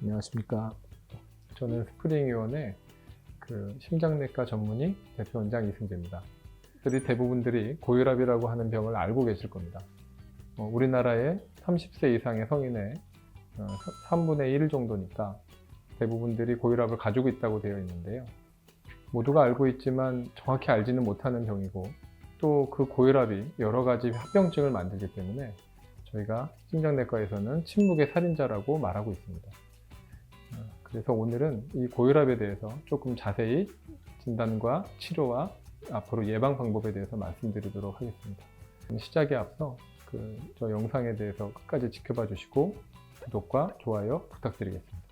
안녕하십니까. 저는 스프링의원의 심장내과 전문의 대표원장 이승재입니다. 대부분들이 고혈압이라고 하는 병을 알고 계실 겁니다. 우리나라의 30세 이상의 성인의 3분의 1 정도니까 대부분들이 고혈압을 가지고 있다고 되어 있는데요. 모두가 알고 있지만 정확히 알지는 못하는 병이고, 또 그 고혈압이 여러 가지 합병증을 만들기 때문에 저희가 심장내과에서는 침묵의 살인자라고 말하고 있습니다. 그래서 오늘은 이 고혈압에 대해서 조금 자세히 진단과 치료와 앞으로 예방 방법에 대해서 말씀드리도록 하겠습니다. 시작에 앞서 저 영상에 대해서 끝까지 지켜봐 주시고 구독과 좋아요 부탁드리겠습니다.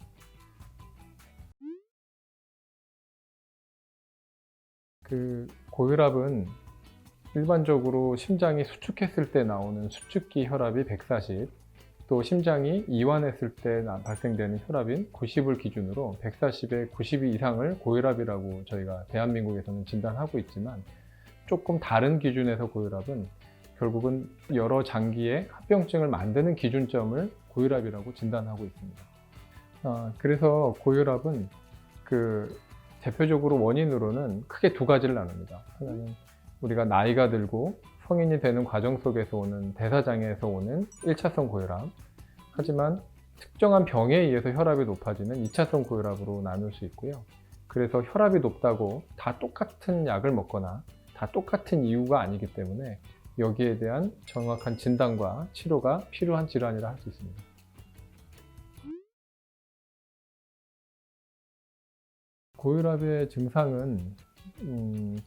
고혈압은 일반적으로 심장이 수축했을 때 나오는 수축기 혈압이 140, 또 심장이 이완했을 때 발생되는 혈압인 90을 기준으로 140에 92 이상을 고혈압이라고 저희가 대한민국에서는 진단하고 있지만, 조금 다른 기준에서 고혈압은 결국은 여러 장기의 합병증을 만드는 기준점을 고혈압이라고 진단하고 있습니다. 그래서 고혈압은 대표적으로 원인으로는 크게 두 가지를 나눕니다. 하나는 우리가 나이가 들고 성인이 되는 과정 속에서 오는 대사장애에서 오는 1차성 고혈압, 하지만 특정한 병에 의해서 혈압이 높아지는 2차성 고혈압으로 나눌 수 있고요. 그래서 혈압이 높다고 다 똑같은 약을 먹거나 다 똑같은 이유가 아니기 때문에 여기에 대한 정확한 진단과 치료가 필요한 질환이라 할 수 있습니다. 고혈압의 증상은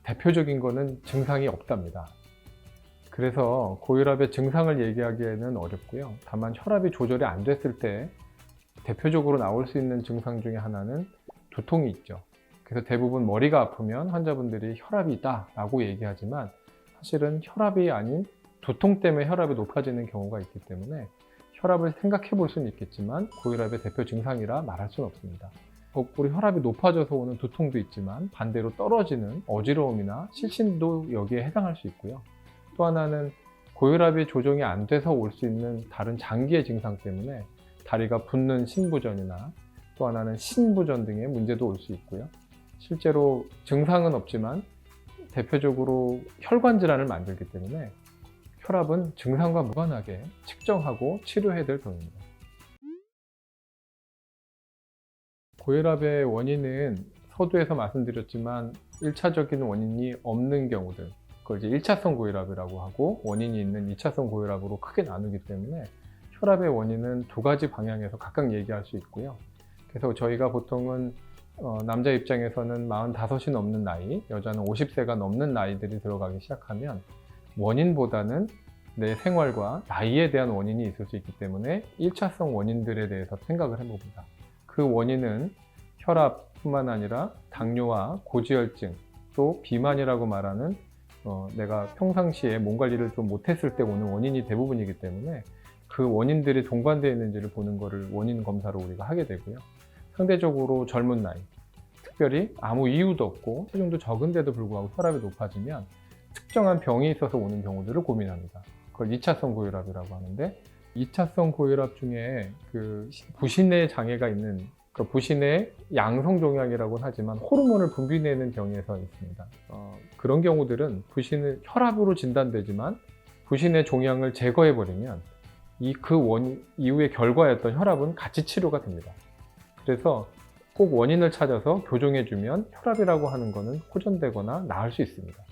대표적인 거는 증상이 없답니다. 그래서 고혈압의 증상을 얘기하기에는 어렵고요. 다만 혈압이 조절이 안 됐을 때 대표적으로 나올 수 있는 증상 중에 하나는 두통이 있죠. 그래서 대부분 머리가 아프면 환자분들이 혈압이 있다 라고 얘기하지만, 사실은 혈압이 아닌 두통 때문에 혈압이 높아지는 경우가 있기 때문에 혈압을 생각해 볼 수는 있겠지만 고혈압의 대표 증상이라 말할 수는 없습니다. 거꾸로 혈압이 높아져서 오는 두통도 있지만 반대로 떨어지는 어지러움이나 실신도 여기에 해당할 수 있고요. 또 하나는 고혈압이 조정이 안 돼서 올 수 있는 다른 장기의 증상 때문에 다리가 붓는 신부전이나, 또 하나는 신부전 등의 문제도 올 수 있고요. 실제로 증상은 없지만 대표적으로 혈관 질환을 만들기 때문에 혈압은 증상과 무관하게 측정하고 치료해야 될 병입니다. 고혈압의 원인은 서두에서 말씀드렸지만 1차적인 원인이 없는 경우들, 그걸 이제 1차성 고혈압이라고 하고, 원인이 있는 2차성 고혈압으로 크게 나누기 때문에 혈압의 원인은 두 가지 방향에서 각각 얘기할 수 있고요. 그래서 저희가 보통은 남자 입장에서는 45이 넘는 나이, 여자는 50세가 넘는 나이들이 들어가기 시작하면 원인보다는 내 생활과 나이에 대한 원인이 있을 수 있기 때문에 1차성 원인들에 대해서 생각을 해봅니다. 그 원인은 혈압뿐만 아니라 당뇨와 고지혈증, 또 비만이라고 말하는 내가 평상시에 몸 관리를 좀 못했을 때 오는 원인이 대부분이기 때문에 그 원인들이 동반되어 있는지를 보는 것을 원인 검사로 우리가 하게 되고요. 상대적으로 젊은 나이, 특별히 아무 이유도 없고 체중도 적은데도 불구하고 혈압이 높아지면 특정한 병이 있어서 오는 경우들을 고민합니다. 그걸 2차성 고혈압이라고 하는데, 2차성 고혈압 중에 부신의 장애가 있는, 부신의 양성종양이라고 하지만 호르몬을 분비내는 병에서 있습니다. 그런 경우들은 부신은 혈압으로 진단되지만 부신의 종양을 제거해버리면 이후의 결과였던 혈압은 같이 치료가 됩니다. 그래서 꼭 원인을 찾아서 교정해주면 혈압이라고 하는 것은 호전되거나 나을 수 있습니다.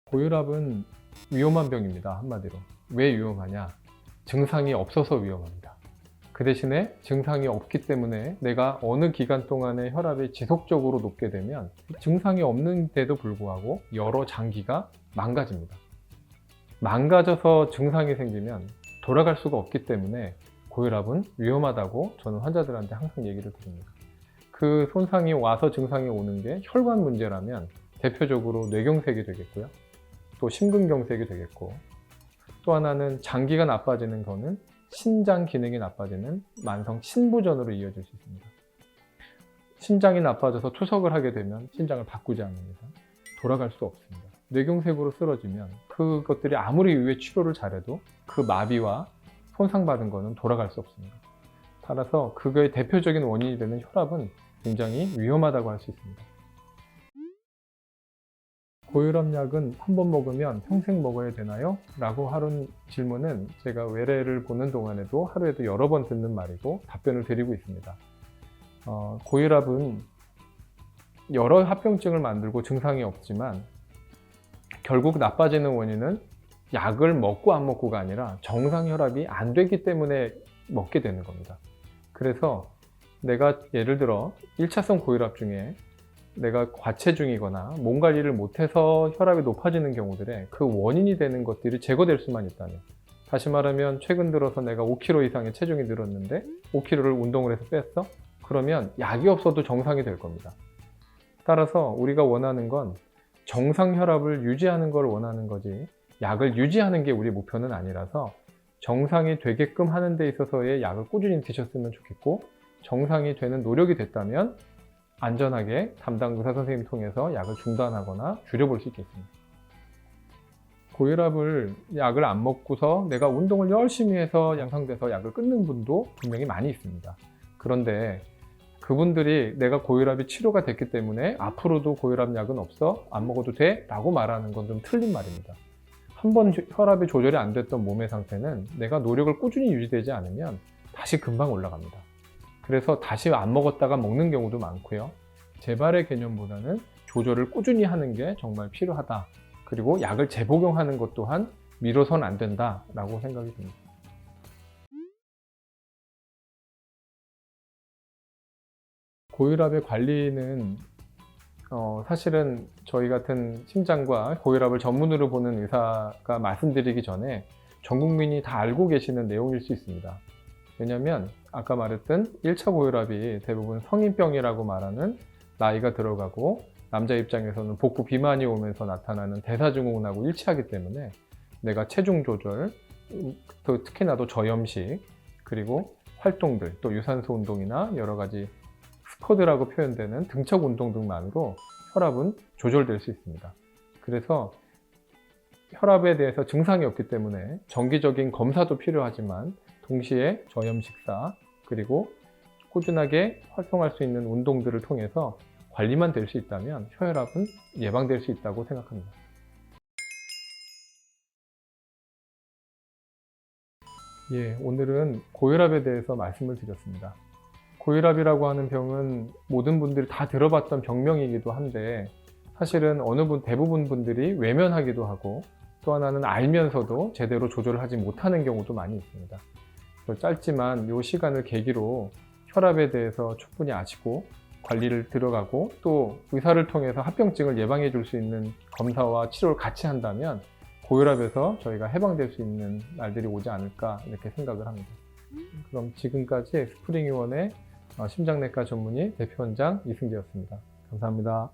고혈압은 위험한 병입니다. 한마디로. 왜 위험하냐? 증상이 없어서 위험합니다. 그 대신에 증상이 없기 때문에 내가 어느 기간 동안에 혈압이 지속적으로 높게 되면 증상이 없는데도 불구하고 여러 장기가 망가집니다. 망가져서 증상이 생기면 돌아갈 수가 없기 때문에 고혈압은 위험하다고 저는 환자들한테 항상 얘기를 드립니다. 그 손상이 와서 증상이 오는 게 혈관 문제라면 대표적으로 뇌경색이 되겠고요. 또 심근경색이 되겠고, 또 하나는 장기가 나빠지는 거는 신장 기능이 나빠지는 만성 신부전으로 이어질 수 있습니다. 심장이 나빠져서 투석을 하게 되면 신장을 바꾸지 않는 이상 돌아갈 수 없습니다. 뇌경색으로 쓰러지면 그것들이 아무리 이후에 치료를 잘해도 그 마비와 손상받은 거는 돌아갈 수 없습니다. 따라서 그거의 대표적인 원인이 되는 혈압은 굉장히 위험하다고 할 수 있습니다. 고혈압 약은 한 번 먹으면 평생 먹어야 되나요? 라고 하는 질문은 제가 외래를 보는 동안에도 하루에도 여러 번 듣는 말이고 답변을 드리고 있습니다. 고혈압은 여러 합병증을 만들고 증상이 없지만 결국 나빠지는 원인은 약을 먹고 안 먹고가 아니라 정상 혈압이 안 되기 때문에 먹게 되는 겁니다. 그래서 내가 예를 들어 1차성 고혈압 중에 내가 과체중이거나 몸 관리를 못해서 혈압이 높아지는 경우들에 그 원인이 되는 것들이 제거될 수만 있다면, 다시 말하면 최근 들어서 내가 5kg 이상의 체중이 늘었는데 5kg를 운동을 해서 뺐어? 그러면 약이 없어도 정상이 될 겁니다. 따라서 우리가 원하는 건 정상 혈압을 유지하는 걸 원하는 거지 약을 유지하는 게 우리 목표는 아니라서 정상이 되게끔 하는 데 있어서의 약을 꾸준히 드셨으면 좋겠고, 정상이 되는 노력이 됐다면 안전하게 담당 의사 선생님 통해서 약을 중단하거나 줄여볼 수 있겠습니다. 고혈압을 약을 안 먹고서 내가 운동을 열심히 해서 양상돼서 약을 끊는 분도 분명히 많이 있습니다. 그런데 그분들이 내가 고혈압이 치료가 됐기 때문에 앞으로도 고혈압 약은 없어? 안 먹어도 돼? 라고 말하는 건 좀 틀린 말입니다. 한번 혈압이 조절이 안 됐던 몸의 상태는 내가 노력을 꾸준히 유지되지 않으면 다시 금방 올라갑니다. 그래서 다시 안 먹었다가 먹는 경우도 많고요. 재발의 개념보다는 조절을 꾸준히 하는 게 정말 필요하다. 그리고 약을 재복용하는 것 또한 미뤄서는 안 된다라고 생각이 듭니다. 고혈압의 관리는 사실은 저희 같은 심장과 고혈압을 전문으로 보는 의사가 말씀드리기 전에 전 국민이 다 알고 계시는 내용일 수 있습니다. 왜냐하면 아까 말했던 1차 고혈압이 대부분 성인병이라고 말하는 나이가 들어가고 남자 입장에서는 복부 비만이 오면서 나타나는 대사증후군하고 일치하기 때문에 내가 체중 조절, 또 특히나도 저염식, 그리고 활동들, 또 유산소 운동이나 여러 가지 스쿼드라고 표현되는 등척 운동 등만으로 혈압은 조절될 수 있습니다. 그래서 혈압에 대해서 증상이 없기 때문에 정기적인 검사도 필요하지만 동시에 저염 식사, 그리고 꾸준하게 활동할 수 있는 운동들을 통해서 관리만 될 수 있다면 혈압은 예방될 수 있다고 생각합니다. 오늘은 고혈압에 대해서 말씀을 드렸습니다. 고혈압이라고 하는 병은 모든 분들이 다 들어봤던 병명이기도 한데 사실은 대부분 분들이 외면하기도 하고, 또 하나는 알면서도 제대로 조절을 하지 못하는 경우도 많이 있습니다. 짧지만 이 시간을 계기로 혈압에 대해서 충분히 아시고 관리를 들어가고 또 의사를 통해서 합병증을 예방해 줄 수 있는 검사와 치료를 같이 한다면 고혈압에서 저희가 해방될 수 있는 날들이 오지 않을까 이렇게 생각을 합니다. 그럼 지금까지 스프링의원의 심장내과 전문의 대표원장 이승재였습니다. 감사합니다.